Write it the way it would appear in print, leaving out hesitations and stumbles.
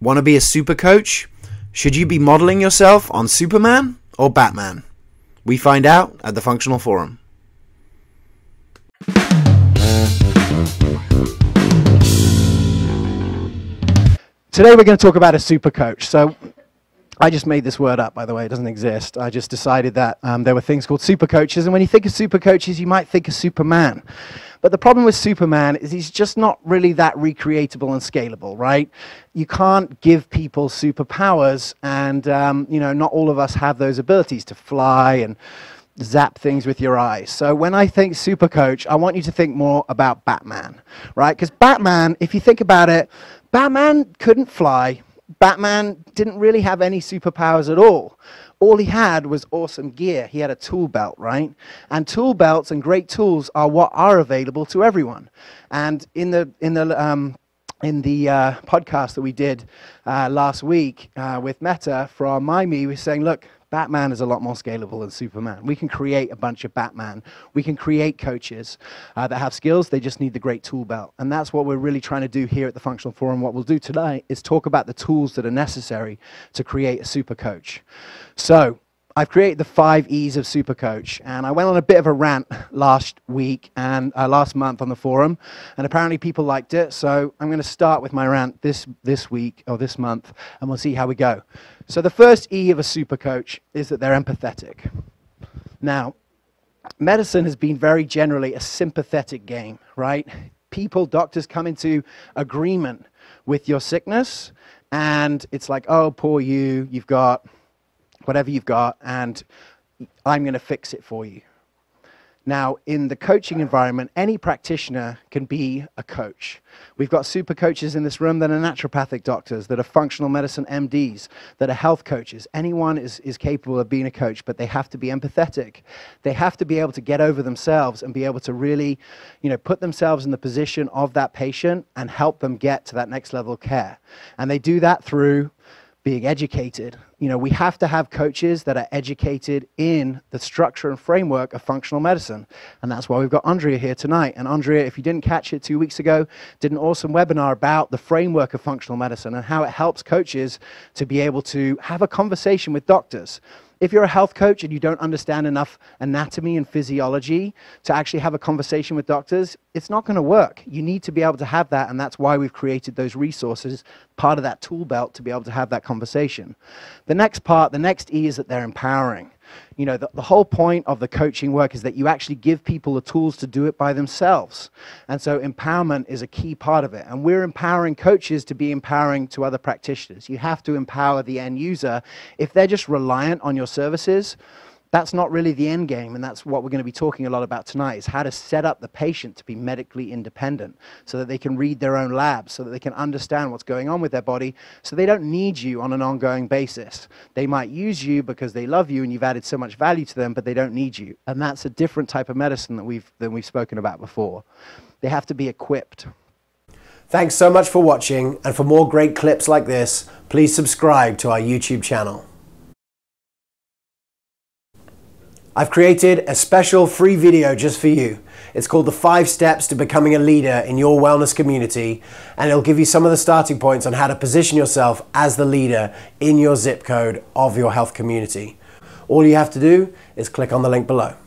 Want to be a super coach? Should you be modeling yourself on Superman or Batman? We find out at the Functional Forum. Today we're going to talk about a super coach. So I just made this word up, by the way. It doesn't exist. I just decided that there were things called super coaches, and when you think of super coaches, you might think of Superman. But the problem with Superman is he's just not really that recreatable and scalable, right? You can't give people superpowers, and not all of us have those abilities to fly and zap things with your eyes. So when I think super coach, I want you to think more about Batman, right? Because Batman, if you think about it, Batman couldn't fly. Batman didn't really have any superpowers at all. All he had was awesome gear. He had a tool belt, right? And tool belts and great tools are what are available to everyone. And in the podcast that we did last week with Meta from MyMe, we were saying, look, Batman is a lot more scalable than Superman. We can create a bunch of Batman. We can create coaches that have skills. They just need the great tool belt. And that's what we're really trying to do here at the Functional Forum. What we'll do tonight is talk about the tools that are necessary to create a super coach. So I've created the 5 E's of super coach, and I went on a bit of a rant last week and last month on the forum, and apparently people liked it. So I'm going to start with my rant this week or this month, and we'll see how we go. So the first E of a super coach is that they're empathetic. Now, medicine has been very generally a sympathetic game, right? People, doctors come into agreement with your sickness, and it's like, oh, poor you, you've got whatever you've got, and I'm going to fix it for you. Now, in the coaching environment, any practitioner can be a coach. We've got super coaches in this room that are naturopathic doctors, that are functional medicine MDs, that are health coaches. Anyone is capable of being a coach, but they have to be empathetic. They have to be able to get over themselves and be able to really, put themselves in the position of that patient and help them get to that next level of care. And they do that through being educated. We have to have coaches that are educated in the structure and framework of functional medicine. And that's why we've got Andrea here tonight. And Andrea, if you didn't catch it 2 weeks ago, did an awesome webinar about the framework of functional medicine and how it helps coaches to be able to have a conversation with doctors. If you're a health coach and you don't understand enough anatomy and physiology to actually have a conversation with doctors, it's not going to work. You need to be able to have that, and that's why we've created those resources, part of that tool belt, to be able to have that conversation. The next part, the next E, is that they're empowering. The whole point of the coaching work is that you actually give people the tools to do it by themselves. And so empowerment is a key part of it. And we're empowering coaches to be empowering to other practitioners. You have to empower the end user. If they're just reliant on your services, that's not really the end game, and that's what we're going to be talking a lot about tonight, is how to set up the patient to be medically independent so that they can read their own labs, so that they can understand what's going on with their body, so they don't need you on an ongoing basis. They might use you because they love you and you've added so much value to them, but they don't need you. And that's a different type of medicine that we've spoken about before. They have to be equipped. Thanks so much for watching, and for more great clips like this, please subscribe to our YouTube channel. I've created a special free video just for you. It's called the 5 Steps to Becoming a Leader in Your Wellness Community, and it'll give you some of the starting points on how to position yourself as the leader in your zip code of your health community. All you have to do is click on the link below.